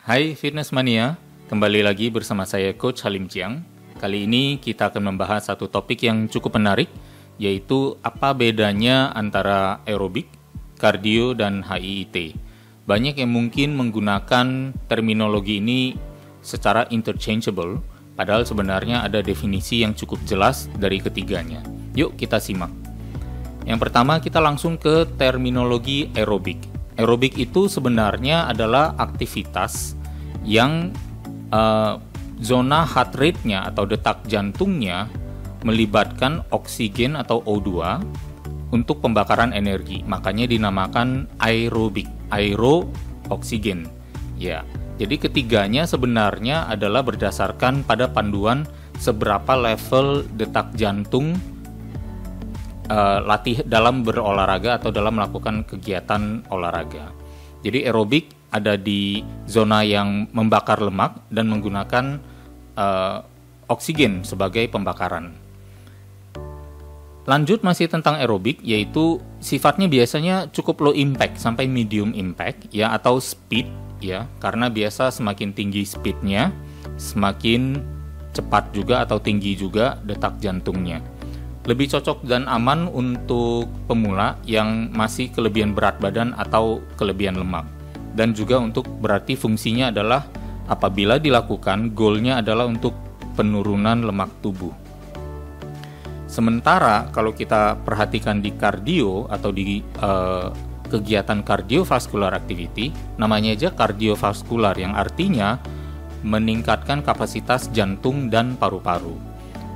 Hai Fitness Mania, kembali lagi bersama saya Coach Halim Chiang. Kali ini kita akan membahas satu topik yang cukup menarik, yaitu apa bedanya antara aerobik, kardio, dan HIIT. Banyak yang mungkin menggunakan terminologi ini secara interchangeable, padahal sebenarnya ada definisi yang cukup jelas dari ketiganya. Yuk kita simak. Yang pertama kita langsung ke terminologi aerobik. Aerobik itu sebenarnya adalah aktivitas yang zona heart rate-nya atau detak jantungnya melibatkan oksigen atau O2 untuk pembakaran energi. Makanya dinamakan aerobik, aero oksigen. Ya, jadi ketiganya sebenarnya adalah berdasarkan pada panduan seberapa level detak jantung latih dalam berolahraga atau dalam melakukan kegiatan olahraga. Jadi aerobik ada di zona yang membakar lemak dan menggunakan oksigen sebagai pembakaran. Lanjut masih tentang aerobik, yaitu sifatnya biasanya cukup low impact sampai medium impact ya, atau speed ya, karena biasa semakin tinggi speednya semakin cepat juga atau tinggi juga detak jantungnya. Lebih cocok dan aman untuk pemula yang masih kelebihan berat badan atau kelebihan lemak. Dan juga untuk berarti fungsinya adalah apabila dilakukan, goalnya adalah untuk penurunan lemak tubuh. Sementara kalau kita perhatikan di kardio atau di kegiatan cardiovascular activity, namanya aja kardiovaskular yang artinya meningkatkan kapasitas jantung dan paru-paru.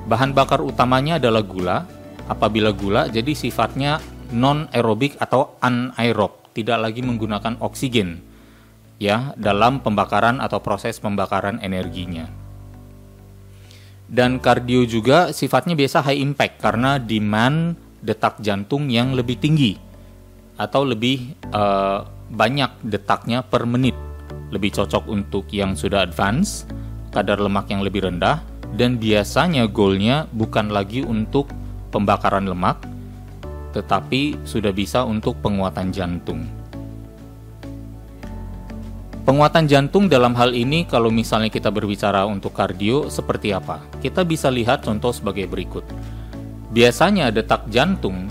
Bahan bakar utamanya adalah gula. Apabila gula, jadi sifatnya non-aerobik atau anaerob, tidak lagi menggunakan oksigen ya dalam pembakaran atau proses pembakaran energinya. Dan kardio juga sifatnya biasa high impact karena demand detak jantung yang lebih tinggi atau lebih banyak detaknya per menit. Lebih cocok untuk yang sudah advance, kadar lemak yang lebih rendah, dan biasanya goalnya bukan lagi untuk pembakaran lemak, tetapi sudah bisa untuk penguatan jantung. Penguatan jantung dalam hal ini kalau misalnya kita berbicara untuk kardio seperti apa? Kita bisa lihat contoh sebagai berikut. Biasanya detak jantung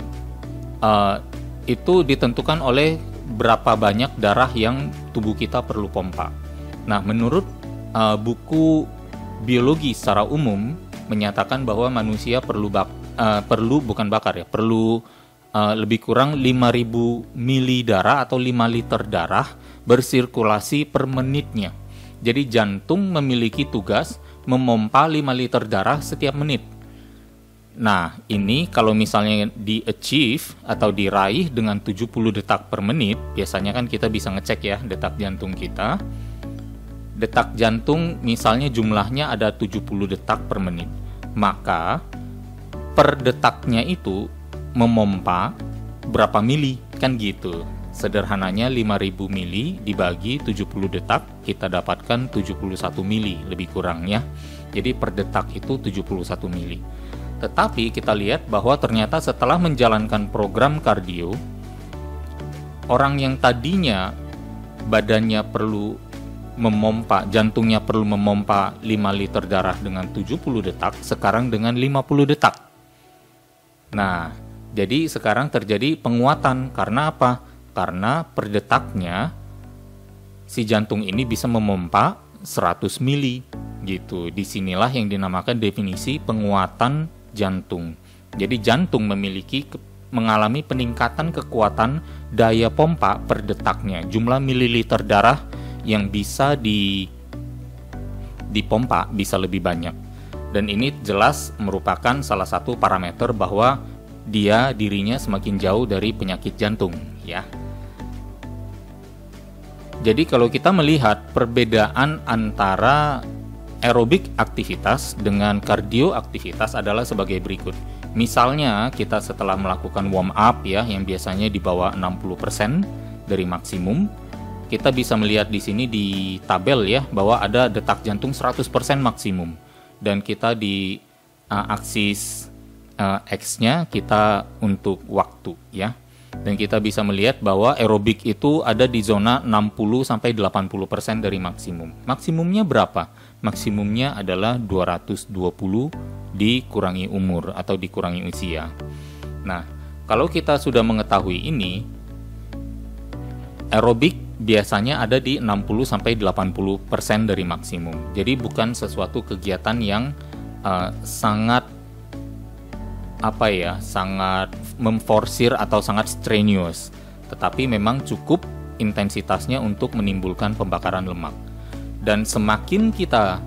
itu ditentukan oleh berapa banyak darah yang tubuh kita perlu pompa. Nah, menurut buku biologi secara umum menyatakan bahwa manusia perlu lebih kurang 5.000 mili darah atau 5 liter darah bersirkulasi per menitnya. Jadi jantung memiliki tugas memompa 5 liter darah setiap menit. Nah, ini kalau misalnya di-achieve atau diraih dengan 70 detak per menit, biasanya kan kita bisa ngecek ya detak jantung kita. Detak jantung misalnya jumlahnya ada 70 detak per menit. Maka per detaknya itu memompa berapa mili, kan gitu. Sederhananya 5.000 mili dibagi 70 detak, kita dapatkan 71 mili lebih kurang ya. Jadi per detak itu 71 mili. Tetapi kita lihat bahwa ternyata setelah menjalankan program kardio, orang yang tadinya badannya perlu jantungnya perlu memompa 5 liter darah dengan 70 detak, sekarang dengan 50 detak. Nah, jadi sekarang terjadi penguatan. Karena apa? Karena per detaknya si jantung ini bisa memompa 100 mili gitu. Disinilah yang dinamakan definisi penguatan jantung. Jadi jantung mengalami peningkatan kekuatan daya pompa per detaknya. Jumlah mililiter darah yang bisa dipompa bisa lebih banyak. Dan ini jelas merupakan salah satu parameter bahwa dirinya semakin jauh dari penyakit jantung ya. Jadi kalau kita melihat perbedaan antara aerobik aktivitas dengan kardio aktivitas adalah sebagai berikut. Misalnya kita setelah melakukan warm up ya yang biasanya di bawah 60% dari maksimum, kita bisa melihat di sini di tabel ya bahwa ada detak jantung 100% maksimum, dan kita di aksis X-nya kita untuk waktu ya. Dan kita bisa melihat bahwa aerobik itu ada di zona 60-80% dari maksimum. Maksimumnya berapa? Maksimumnya adalah 220 dikurangi umur atau dikurangi usia. Nah, kalau kita sudah mengetahui ini, aerobik biasanya ada di 60-80% dari maksimum. Jadi bukan sesuatu kegiatan yang sangat sangat memforsir atau sangat strenuous, tetapi memang cukup intensitasnya untuk menimbulkan pembakaran lemak. Dan semakin kita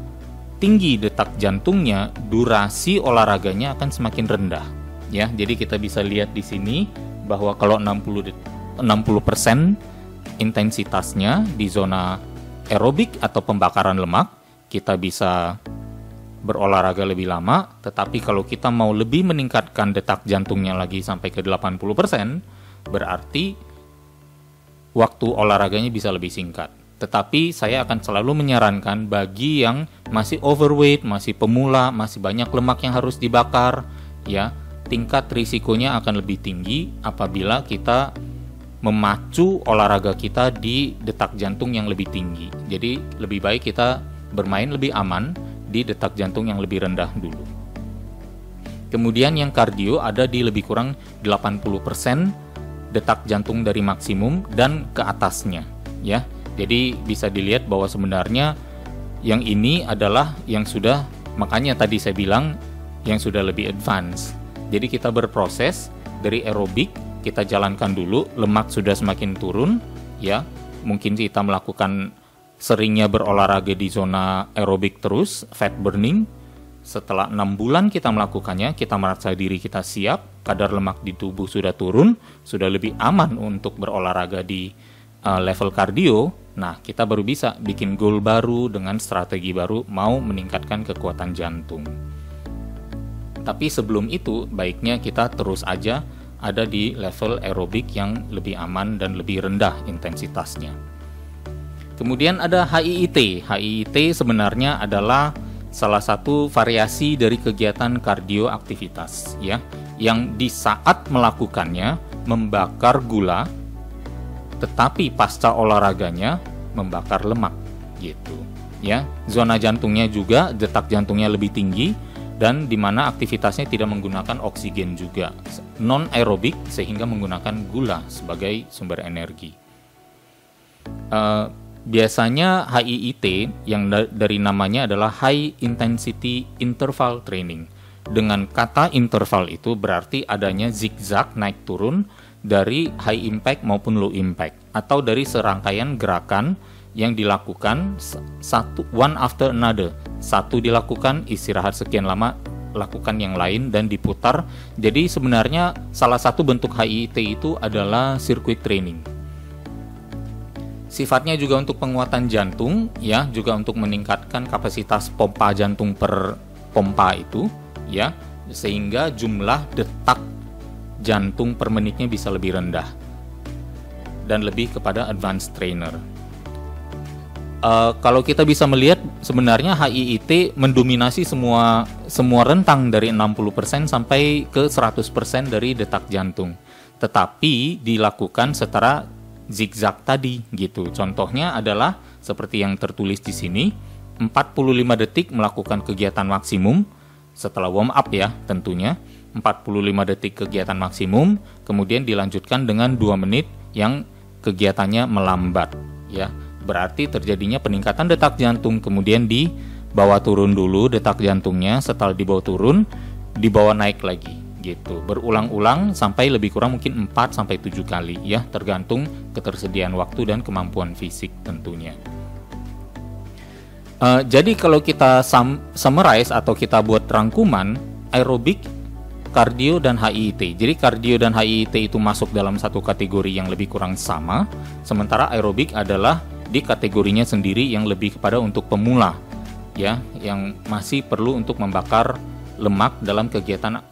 tinggi detak jantungnya, durasi olahraganya akan semakin rendah. Ya, jadi kita bisa lihat di sini bahwa kalau 60% intensitasnya di zona aerobik atau pembakaran lemak, kita bisa berolahraga lebih lama. Tetapi kalau kita mau lebih meningkatkan detak jantungnya lagi sampai ke 80%, berarti waktu olahraganya bisa lebih singkat. Tetapi saya akan selalu menyarankan bagi yang masih overweight, masih pemula, masih banyak lemak yang harus dibakar, ya, tingkat risikonya akan lebih tinggi apabila kita memacu olahraga kita di detak jantung yang lebih tinggi. Jadi lebih baik kita bermain lebih aman di detak jantung yang lebih rendah dulu. Kemudian yang kardio ada di lebih kurang 80% detak jantung dari maksimum dan ke atasnya, ya. Jadi bisa dilihat bahwa sebenarnya yang ini adalah yang sudah, makanya tadi saya bilang yang sudah lebih advance. Jadi kita berproses dari aerobik, kita jalankan dulu, lemak sudah semakin turun, ya. Mungkin kita melakukan seringnya berolahraga di zona aerobik terus, fat burning. Setelah 6 bulan kita melakukannya, kita merasa diri kita siap, kadar lemak di tubuh sudah turun, sudah lebih aman untuk berolahraga di level kardio. Nah, kita baru bisa bikin goal baru dengan strategi baru, mau meningkatkan kekuatan jantung. Tapi sebelum itu, baiknya kita terus aja ada di level aerobik yang lebih aman dan lebih rendah intensitasnya. Kemudian ada HIIT. HIIT sebenarnya adalah salah satu variasi dari kegiatan kardioaktivitas, ya, yang di saat melakukannya membakar gula, tetapi pasca olahraganya membakar lemak, gitu, ya. Zona jantungnya juga, detak jantungnya lebih tinggi, dan di mana aktivitasnya tidak menggunakan oksigen juga, non aerobik sehingga menggunakan gula sebagai sumber energi. Biasanya HIIT yang dari namanya adalah High Intensity Interval Training. Dengan kata interval itu berarti adanya zigzag naik turun dari high impact maupun low impact, atau dari serangkaian gerakan yang dilakukan one after another. Satu dilakukan, istirahat sekian lama, lakukan yang lain dan diputar. Jadi sebenarnya salah satu bentuk HIIT itu adalah circuit training. Sifatnya juga untuk penguatan jantung, ya, juga untuk meningkatkan kapasitas pompa jantung per pompa itu, ya, sehingga jumlah detak jantung per menitnya bisa lebih rendah dan lebih kepada advanced trainer. Kalau kita bisa melihat sebenarnya HIIT mendominasi semua rentang dari 60% sampai ke 100% dari detak jantung, tetapi dilakukan secara zigzag tadi, gitu. Contohnya adalah seperti yang tertulis di sini, 45 detik melakukan kegiatan maksimum setelah warm up, ya, tentunya 45 detik kegiatan maksimum, kemudian dilanjutkan dengan 2 menit yang kegiatannya melambat, ya. Berarti terjadinya peningkatan detak jantung, kemudian dibawa turun dulu detak jantungnya, setelah dibawa turun, dibawa naik lagi, gitu. Berulang-ulang sampai lebih kurang mungkin 4-7 kali, ya, tergantung ketersediaan waktu dan kemampuan fisik tentunya. Jadi kalau kita summarize atau kita buat rangkuman, aerobik, kardio, dan HIIT. Jadi kardio dan HIIT itu masuk dalam satu kategori yang lebih kurang sama, sementara aerobik adalah di kategorinya sendiri yang lebih kepada untuk pemula, ya, yang masih perlu untuk membakar lemak dalam kegiatan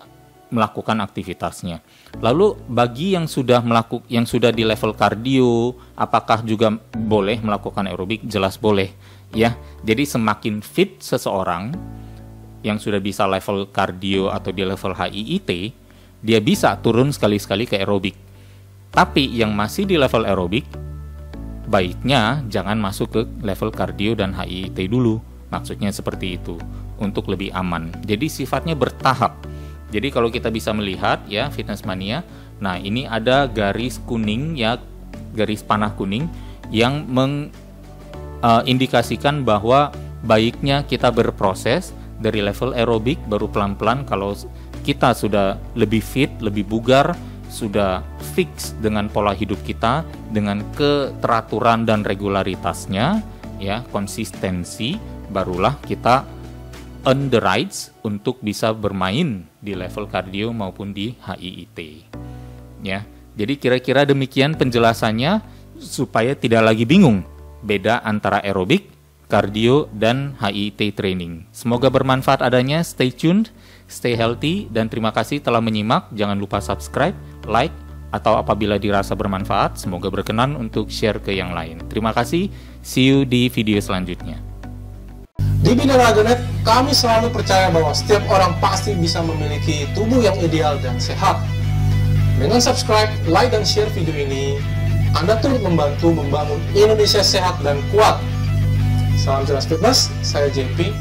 melakukan aktivitasnya. Lalu bagi yang sudah di level kardio, apakah juga boleh melakukan aerobik? Jelas boleh, ya. Jadi semakin fit seseorang yang sudah bisa level kardio atau di level HIIT, dia bisa turun sekali-sekali ke aerobik. Tapi yang masih di level aerobik, baiknya jangan masuk ke level kardio dan HIIT dulu. Maksudnya seperti itu, untuk lebih aman. Jadi sifatnya bertahap. Jadi kalau kita bisa melihat ya Fitness Mania, nah ini ada garis kuning ya, garis panah kuning yang mengindikasikan bahwa baiknya kita berproses dari level aerobik, baru pelan-pelan kalau kita sudah lebih fit, lebih bugar, sudah fix dengan pola hidup kita, dengan keteraturan dan regularitasnya, ya konsistensi, barulah kita earn the rights untuk bisa bermain di level kardio maupun di HIIT. Ya, jadi kira-kira demikian penjelasannya supaya tidak lagi bingung beda antara aerobik, kardio, dan HIIT training. Semoga bermanfaat adanya. Stay tuned, stay healthy, dan terima kasih telah menyimak. Jangan lupa subscribe, like, atau apabila dirasa bermanfaat, semoga berkenan untuk share ke yang lain. Terima kasih, see you di video selanjutnya. Di Binaraganet, kami selalu percaya bahwa setiap orang pasti bisa memiliki tubuh yang ideal dan sehat. Dengan subscribe, like, dan share video ini, Anda turut membantu membangun Indonesia sehat dan kuat. Salam Jelas Fitness, saya JP.